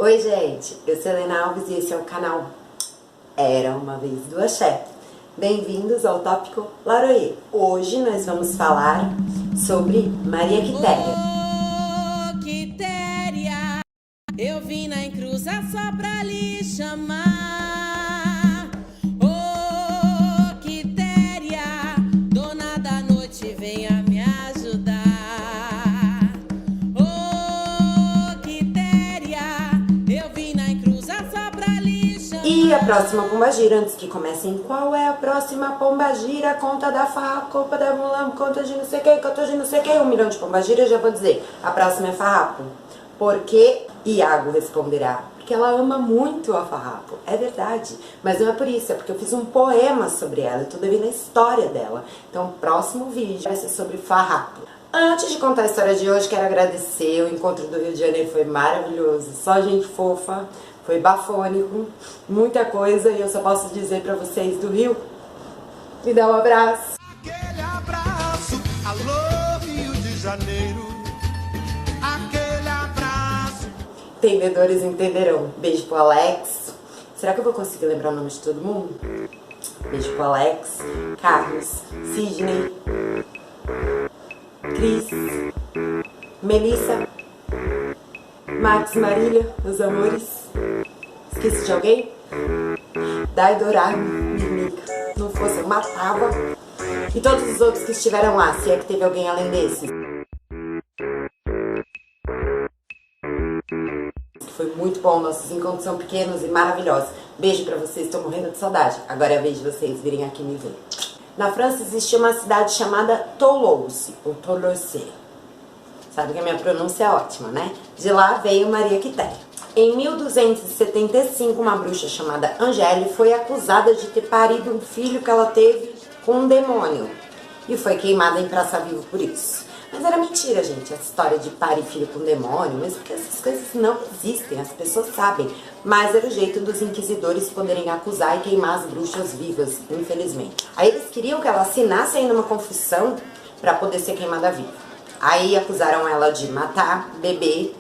Oi gente, eu sou Helena Alves e esse é o canal Era Uma Vez do Axé. Bem-vindos ao tópico Laroê. Hoje nós vamos falar sobre Maria Quitéria. Oh, Quitéria, eu vim na encruza só pra lhe chamar. Oh, Quitéria, dona da noite, venha me ajudar. Oh, Quitéria, eu vim na encruza só pra lhe chamar. E a próxima pombagira, antes que comecem, qual é a próxima pombagira? Conta da farrapo, conta da mulambo, conta de não sei quem, conta de não sei quem. 1 milhão de pombagira, eu já vou dizer. A próxima é farrapo. Porque Iago responderá, porque ela ama muito a farrapo. É verdade, mas não é por isso, é porque eu fiz um poema sobre ela e tô devendo a história dela. Então o próximo vídeo vai ser sobre farrapo. Antes de contar a história de hoje, quero agradecer. O encontro do Rio de Janeiro foi maravilhoso, só gente fofa, foi bafônico, muita coisa, e eu só posso dizer pra vocês do Rio, me dá um abraço. Aquele abraço, alô Rio de Janeiro, aquele abraço. Entendedores entenderão. Beijo pro Alex. Será que eu vou conseguir lembrar o nome de todo mundo? Beijo pro Alex, Carlos, Sidney, Cris, Melissa, Max, Marília, meus amores. Esqueci de alguém? Dai Dourado, Mimica. Não fosse, eu matava. E todos os outros que estiveram lá, se é que teve alguém além desses. Foi muito bom, nossos encontros são pequenos e maravilhosos. Beijo pra vocês, tô morrendo de saudade. Agora é a vez de vocês virem aqui me ver. Na França existia uma cidade chamada Toulouse, ou Toulouse. Sabe que a minha pronúncia é ótima, né? De lá veio Maria Quitéria. Em 1275, uma bruxa chamada Angéle foi acusada de ter parido um filho que ela teve com um demônio. E foi queimada em Praça Viva por isso. Mas era mentira, gente, essa história de parir filho com demônio, mesmo porque essas coisas não existem, as pessoas sabem. Mas era o jeito dos inquisidores poderem acusar e queimar as bruxas vivas, infelizmente. Aí eles queriam que ela assinasse ainda uma confissão para poder ser queimada viva. Aí acusaram ela de matar bebê,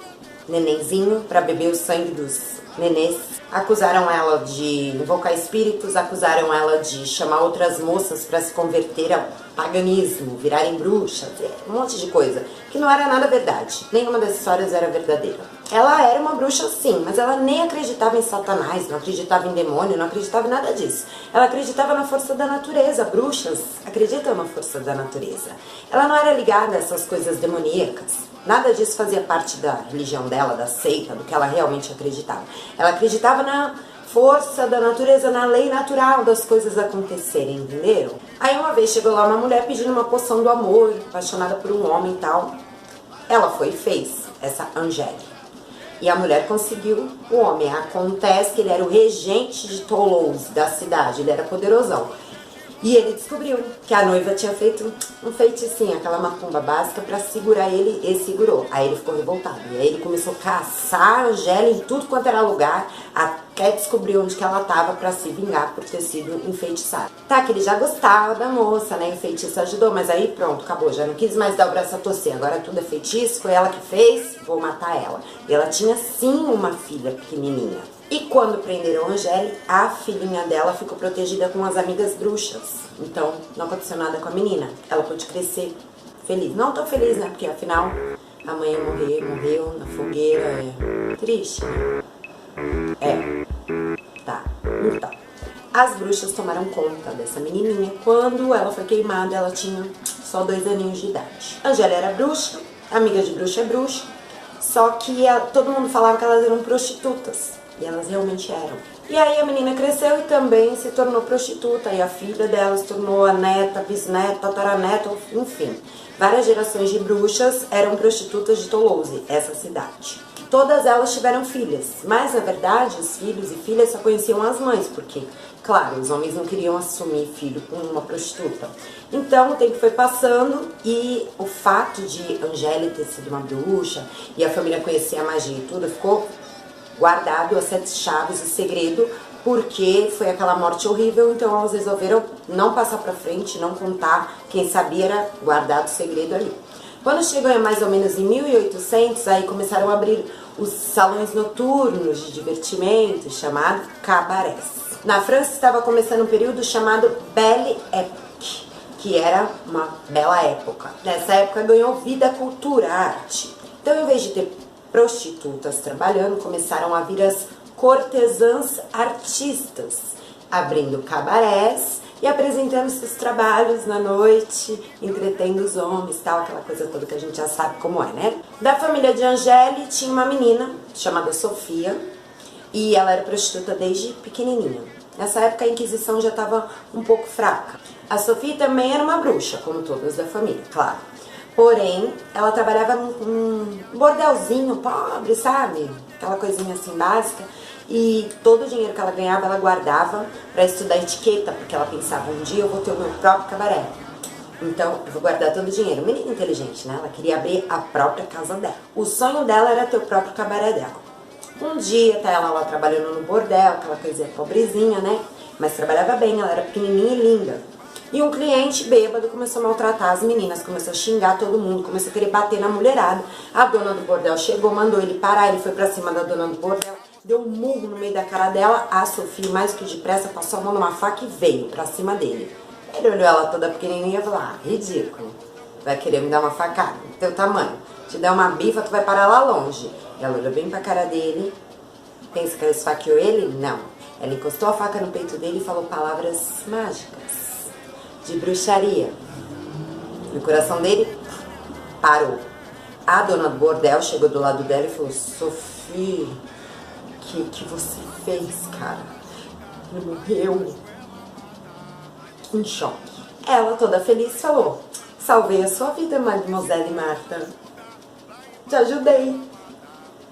nenenzinho, para beber o sangue dos nenês. Acusaram ela de invocar espíritos, acusaram ela de chamar outras moças para se converter ao paganismo, virarem bruxas, um monte de coisa, que não era nada verdade. Nenhuma das histórias era verdadeira. Ela era uma bruxa sim, mas ela nem acreditava em Satanás, não acreditava em demônio, não acreditava em nada disso. Ela acreditava na força da natureza. Bruxas acreditam na força da natureza. Ela não era ligada a essas coisas demoníacas. Nada disso fazia parte da religião dela, da seita, do que ela realmente acreditava. Ela acreditava na força da natureza, na lei natural das coisas acontecerem, entenderam? Aí uma vez chegou lá uma mulher pedindo uma poção do amor, apaixonada por um homem e tal. Ela foi e fez, essa Angéle. E a mulher conseguiu o homem. Acontece que ele era o regente de Toulouse, da cidade, ele era poderosão. E ele descobriu que a noiva tinha feito um feiticinho, aquela macumba básica pra segurar ele, e segurou. Aí ele ficou revoltado. E aí ele começou a caçar a Angéle em tudo quanto era lugar, até descobrir onde que ela tava pra se vingar por ter sido enfeitiçada. Tá, que ele já gostava da moça, né? O feitiço ajudou, mas aí pronto, acabou. Já não quis mais dar o braço a torcer. Agora tudo é feitiço, foi ela que fez, vou matar ela. E ela tinha sim uma filha pequenininha. E quando prenderam a Angéle, a filhinha dela ficou protegida com as amigas bruxas. Então, não aconteceu nada com a menina. Ela pôde crescer feliz. Não tão feliz, né? Porque afinal, a mãe morreu na fogueira. É triste, né? É. Tá. Então, as bruxas tomaram conta dessa menininha. Quando ela foi queimada, ela tinha só 2 aninhos de idade. A Angéle era bruxa, amiga de bruxa é bruxa. Só que todo mundo falava que elas eram prostitutas. E elas realmente eram. E aí a menina cresceu e também se tornou prostituta. E a filha dela se tornou a neta, bisneta, tataraneta, enfim. Várias gerações de bruxas eram prostitutas de Toulouse, essa cidade. Todas elas tiveram filhas. Mas, na verdade, os filhos e filhas só conheciam as mães. Porque, claro, os homens não queriam assumir filho com uma prostituta. Então, o tempo foi passando e o fato de Angéle ter sido uma bruxa e a família conhecer a magia e tudo, ficou guardado as 7 chaves, o segredo, porque foi aquela morte horrível, então elas resolveram não passar pra frente, não contar, quem sabia era guardado o segredo ali. Quando chegou mais ou menos em 1800, aí começaram a abrir os salões noturnos de divertimento, chamado cabarés. Na França estava começando um período chamado Belle Époque, que era uma bela época. Nessa época ganhou vida a cultura, a arte. Então, em vez de ter prostitutas trabalhando, começaram a vir as cortesãs artistas, abrindo cabarés e apresentando seus trabalhos na noite, entretendo os homens, tal, aquela coisa toda que a gente já sabe como é, né? Da família de Angéle tinha uma menina chamada Sofia, e ela era prostituta desde pequenininha. Nessa época a Inquisição já estava um pouco fraca. A Sofia também era uma bruxa, como todas da família, claro. Porém, ela trabalhava num bordelzinho pobre, sabe? Aquela coisinha assim básica. E todo o dinheiro que ela ganhava, ela guardava para estudar etiqueta, porque ela pensava, um dia eu vou ter o meu próprio cabaré. Então, eu vou guardar todo o dinheiro. Menina inteligente, né? Ela queria abrir a própria casa dela. O sonho dela era ter o próprio cabaré dela. Um dia, tá ela lá trabalhando no bordel, aquela coisinha pobrezinha, né? Mas trabalhava bem, ela era pequenininha e linda. E um cliente bêbado começou a maltratar as meninas, começou a xingar todo mundo, começou a querer bater na mulherada. A dona do bordel chegou, mandou ele parar, ele foi pra cima da dona do bordel, deu um murro no meio da cara dela. A Sofia, mais que depressa, passou a mão numa faca e veio pra cima dele. Ele olhou ela toda pequenininha e falou, ah, ridículo, vai querer me dar uma facada, do teu tamanho. Te der uma bifa, tu vai parar lá longe. Ela olhou bem pra cara dele, pensa que ela esfaqueou ele? Não. Ela encostou a faca no peito dele e falou palavras mágicas de bruxaria. E o coração dele parou. A dona do bordel chegou do lado dela e falou, Sofia, o que você fez, cara? Ele morreu. Em choque. Ela, toda feliz, falou, salvei a sua vida, Mademoiselle Marta. Te ajudei.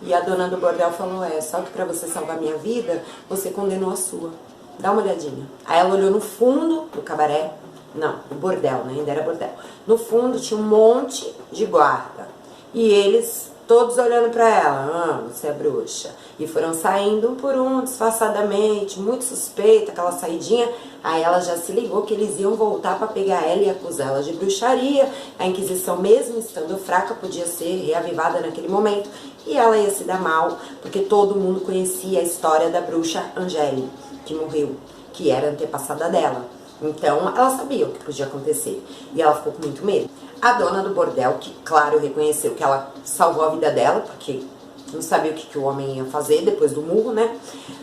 E a dona do bordel falou, só que pra você salvar minha vida, você condenou a sua. Dá uma olhadinha. Aí ela olhou no fundo do cabaré. Não, o bordel, né? Ainda era bordel. No fundo tinha um monte de guarda. E eles todos olhando pra ela. Você é bruxa. E foram saindo um por um, disfarçadamente, muito suspeita, aquela saidinha. Aí ela já se ligou que eles iam voltar pra pegar ela e acusar ela de bruxaria. A Inquisição, mesmo estando fraca, podia ser reavivada naquele momento. E ela ia se dar mal, porque todo mundo conhecia a história da bruxa Angéle, que morreu, que era antepassada dela. Então, ela sabia o que podia acontecer. E ela ficou com muito medo. A dona do bordel, que, claro, reconheceu que ela salvou a vida dela, porque não sabia o que o homem ia fazer depois do murro, né?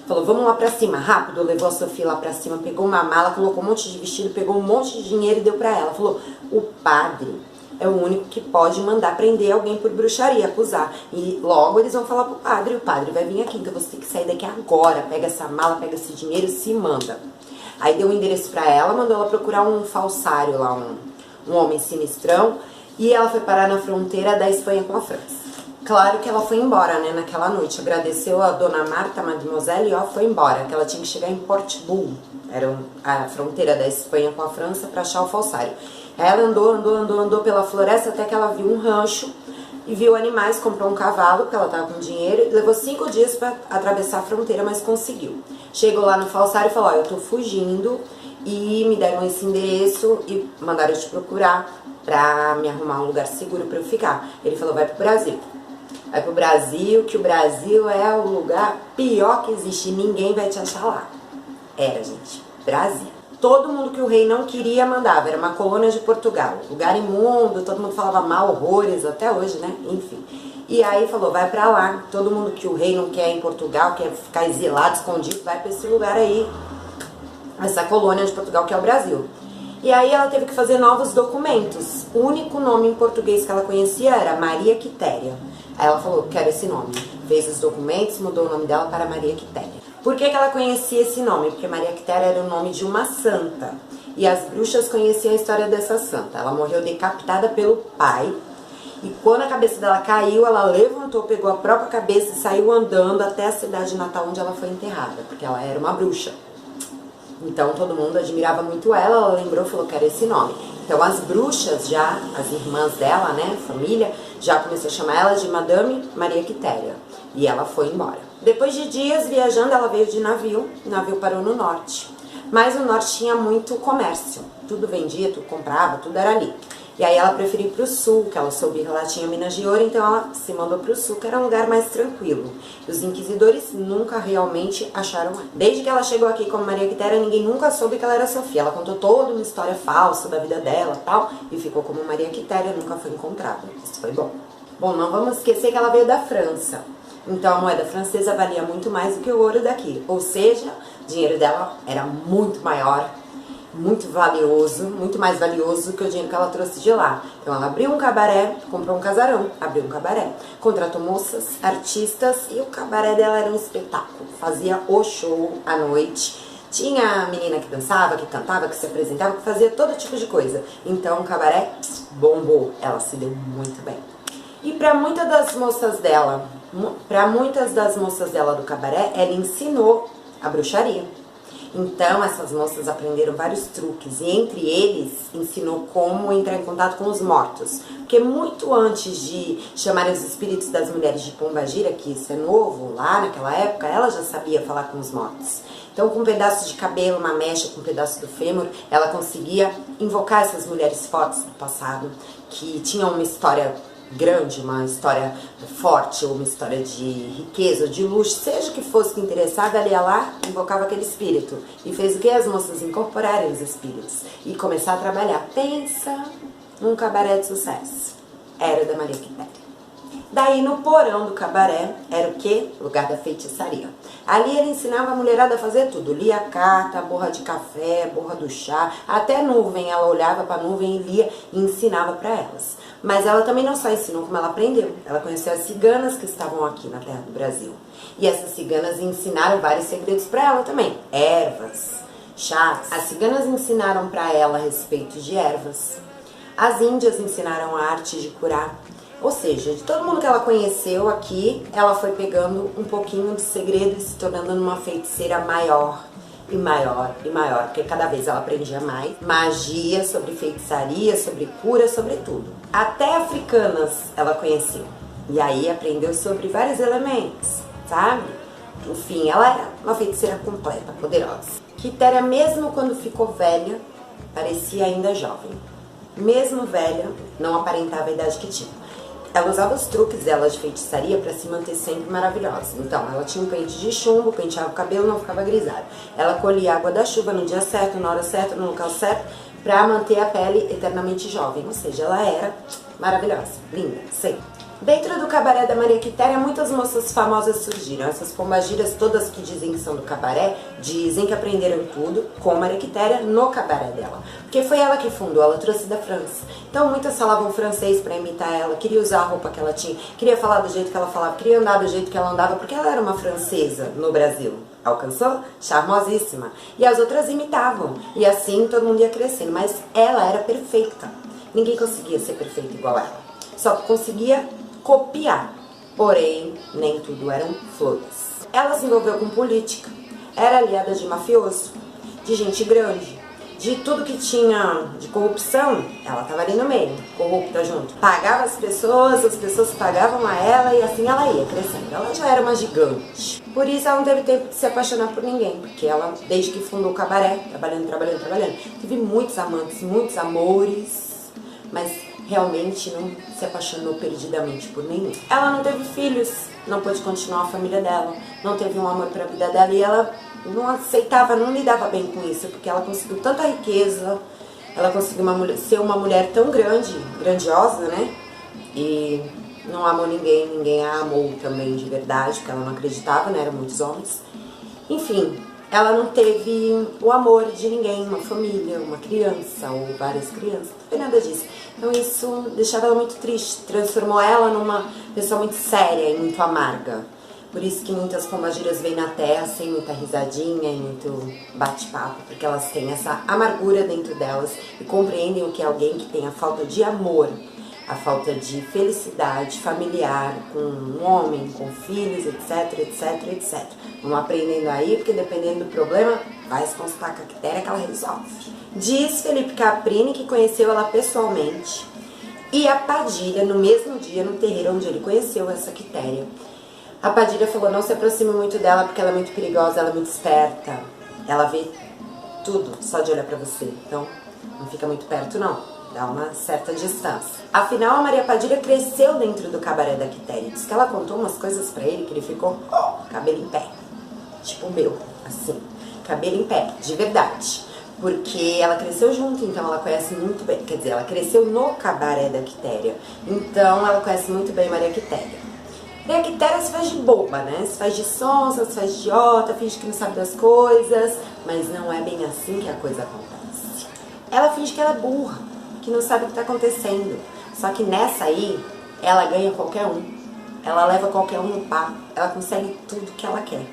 Falou, vamos lá pra cima, rápido. Levou a Sofia lá pra cima, pegou uma mala, colocou um monte de vestido, pegou um monte de dinheiro e deu pra ela. Falou, o padre é o único que pode mandar prender alguém por bruxaria, acusar. E logo eles vão falar pro padre, o padre vai vir aqui, então você tem que sair daqui agora. Pega essa mala, pega esse dinheiro e se manda. Aí deu um endereço pra ela, mandou ela procurar um falsário lá, um homem sinistrão, e ela foi parar na fronteira da Espanha com a França. Claro que ela foi embora, né, naquela noite, agradeceu a dona Marta, Mademoiselle, e foi embora, que ela tinha que chegar em Portbou, era a fronteira da Espanha com a França, pra achar o falsário. Aí ela andou pela floresta até que ela viu um rancho, e viu animais, comprou um cavalo, porque ela tava com dinheiro, e levou 5 dias pra atravessar a fronteira, mas conseguiu. Chegou lá no falsário e falou, eu tô fugindo, e me deram esse endereço e mandaram eu te procurar pra me arrumar um lugar seguro pra eu ficar. Ele falou, vai pro Brasil. Vai pro Brasil, que o Brasil é o lugar pior que existe, ninguém vai te achar lá. Era, gente, Brasil. Todo mundo que o rei não queria mandava, era uma colônia de Portugal, lugar imundo, todo mundo falava mal, horrores, até hoje, né, enfim. E aí falou, vai pra lá, todo mundo que o rei não quer em Portugal, quer ficar exilado, escondido, vai pra esse lugar aí, essa colônia de Portugal que é o Brasil. E aí ela teve que fazer novos documentos, o único nome em português que ela conhecia era Maria Quitéria. Aí ela falou, quero esse nome, fez os documentos, mudou o nome dela para Maria Quitéria. Por que ela conhecia esse nome? Porque Maria Quitéria era o nome de uma santa. E as bruxas conheciam a história dessa santa. Ela morreu decapitada pelo pai. E quando a cabeça dela caiu, ela levantou, pegou a própria cabeça e saiu andando até a cidade natal onde ela foi enterrada. Porque ela era uma bruxa. Então todo mundo admirava muito ela lembrou e falou, quero esse nome. Então as bruxas já, as irmãs dela, né, família, já começou a chamar ela de Madame Maria Quitéria. E ela foi embora. Depois de dias viajando, ela veio de navio, o navio parou no norte. Mas o norte tinha muito comércio, tudo vendia, tudo comprava, tudo era ali. E aí ela preferiu ir pro sul, que ela soube que ela tinha minas de ouro, então ela se mandou pro sul, que era um lugar mais tranquilo. E os inquisidores nunca realmente acharam ela. Desde que ela chegou aqui como Maria Quitéria, ninguém nunca soube que ela era Sofia. Ela contou toda uma história falsa da vida dela e tal, e ficou como Maria Quitéria, nunca foi encontrada. Isso foi bom. Bom, não vamos esquecer que ela veio da França. Então a moeda francesa valia muito mais do que o ouro daqui. Ou seja, o dinheiro dela era muito maior, muito valioso, muito mais valioso do que o dinheiro que ela trouxe de lá. Então ela abriu um cabaré, comprou um casarão, abriu um cabaré, contratou moças, artistas, e o cabaré dela era um espetáculo. Fazia o show à noite. Tinha a menina que dançava, que cantava, que se apresentava, que fazia todo tipo de coisa. Então o cabaré bombou, ela se deu muito bem. E para muitas das moças dela do cabaré, ela ensinou a bruxaria. Então essas moças aprenderam vários truques, e entre eles ensinou como entrar em contato com os mortos. Porque muito antes de chamarem os espíritos das mulheres de Pombagira, que isso é novo, lá naquela época, ela já sabia falar com os mortos. Então com um pedaço de cabelo, uma mecha, com um pedaço do fêmur, ela conseguia invocar essas mulheres fortes do passado, que tinham uma história grande, uma história forte, ou uma história de riqueza, de luxo, seja o que fosse que interessava, ela ia lá, invocava aquele espírito. E fez o que? As moças incorporarem os espíritos e começar a trabalhar. Pensa num cabaré de sucesso. Era da Maria Quitéria. Daí no porão do cabaré era o que? Lugar da feitiçaria. Ali ele ensinava a mulherada a fazer tudo. Lia a carta, a borra de café, a borra do chá, até nuvem. Ela olhava para a nuvem e lia e ensinava para elas. Mas ela também não só ensinou, como ela aprendeu. Ela conheceu as ciganas que estavam aqui na terra do Brasil. E essas ciganas ensinaram vários segredos para ela também. Ervas, chás. As ciganas ensinaram para ela a respeito de ervas. As índias ensinaram a arte de curar. Ou seja, de todo mundo que ela conheceu aqui, ela foi pegando um pouquinho de segredo e se tornando uma feiticeira maior e maior e maior, porque cada vez ela aprendia mais magia, sobre feitiçaria, sobre cura, sobre tudo. Até africanas ela conheceu. E aí aprendeu sobre vários elementos, sabe? Enfim, ela era uma feiticeira completa, poderosa. Quitéria, mesmo quando ficou velha, parecia ainda jovem. Mesmo velha, não aparentava a idade que tinha. Ela usava os truques dela de feitiçaria para se manter sempre maravilhosa. Então, ela tinha um pente de chumbo, penteava o cabelo, não ficava grisalho. Ela colhia a água da chuva no dia certo, na hora certa, no local certo, para manter a pele eternamente jovem. Ou seja, ela era maravilhosa, linda, sempre. Dentro do cabaré da Maria Quitéria, muitas moças famosas surgiram. Essas pombagiras todas que dizem que são do cabaré, dizem que aprenderam tudo com Maria Quitéria no cabaré dela. Porque foi ela que fundou, ela trouxe da França. Então muitas falavam francês para imitar ela, queria usar a roupa que ela tinha, queria falar do jeito que ela falava, queria andar do jeito que ela andava, porque ela era uma francesa no Brasil. Alcançou? Charmosíssima. E as outras imitavam. E assim todo mundo ia crescendo. Mas ela era perfeita. Ninguém conseguia ser perfeito igual ela. Só conseguia copiar, porém nem tudo eram flores. Ela se envolveu com política, era aliada de mafioso, de gente grande, de tudo que tinha de corrupção, ela estava ali no meio, corrupta junto. Pagava as pessoas pagavam a ela e assim ela ia crescendo. Ela já era uma gigante. Por isso ela não teve tempo de se apaixonar por ninguém, porque ela, desde que fundou o cabaré, trabalhando, teve muitos amantes, muitos amores, mas realmente não se apaixonou perdidamente por nenhum. Ela não teve filhos, não pôde continuar a família dela, não teve um amor para a vida dela e ela não aceitava, não lidava bem com isso, porque ela conseguiu tanta riqueza, ela conseguiu ser uma mulher tão grandiosa, né? E não amou ninguém, ninguém a amou também de verdade, porque ela não acreditava, né? Eram muitos homens. Enfim, ela não teve o amor de ninguém, uma família, uma criança ou várias crianças, não foi nada disso. Então isso deixava ela muito triste, transformou ela numa pessoa muito séria e muito amarga. Por isso que muitas pombagiras vêm na terra sem muita risadinha e muito bate-papo, porque elas têm essa amargura dentro delas e compreendem o que é alguém que tem a falta de amor, a falta de felicidade familiar com um homem, com filhos, etc, etc, etc. Vamos aprendendo aí, porque dependendo do problema, vai se consultar com a Quitéria que ela resolve. Diz Felipe Caprini que conheceu ela pessoalmente e a Padilha no mesmo dia no terreiro onde ele conheceu essa Quitéria. A Padilha falou, não se aproxime muito dela porque ela é muito perigosa, ela é muito esperta. Ela vê tudo só de olhar pra você, então não fica muito perto não. dá uma certa distância. Afinal, a Maria Padilha cresceu dentro do cabaré da Quitéria. Diz que ela contou umas coisas pra ele que ele ficou, cabelo em pé. Tipo o meu, assim, cabelo em pé, de verdade. Porque ela cresceu junto, então ela conhece muito bem. Quer dizer, ela cresceu no cabaré da Quitéria. Então ela conhece muito bem Maria Quitéria. Maria Quitéria se faz de boba, né? Se faz de sonsa, se faz de idiota, finge que não sabe das coisas. Mas não é bem assim que a coisa acontece. Ela finge que ela é burra, que não sabe o que tá acontecendo. Só que nessa aí, ela ganha qualquer um. Ela leva qualquer um no papo. Ela consegue tudo que ela quer.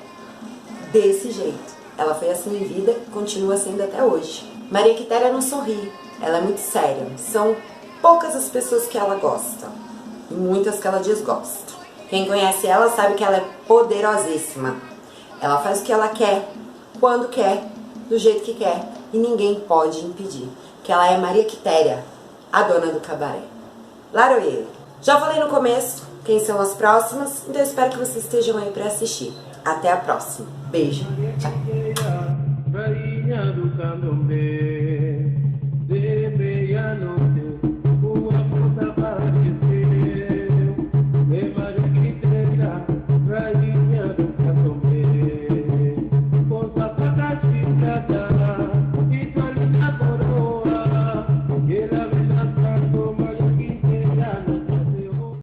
Desse jeito. Ela foi assim em vida e continua sendo até hoje. Maria Quitéria não sorri. Ela é muito séria. São poucas as pessoas que ela gosta. E muitas que ela desgosta. Quem conhece ela sabe que ela é poderosíssima. Ela faz o que ela quer, quando quer, do jeito que quer. E ninguém pode impedir. Que ela é Maria Quitéria, a dona do cabaré. Laroeiro. Já falei no começo quem são as próximas, então eu espero que vocês estejam aí pra assistir. Até a próxima. Beijo. Tchau.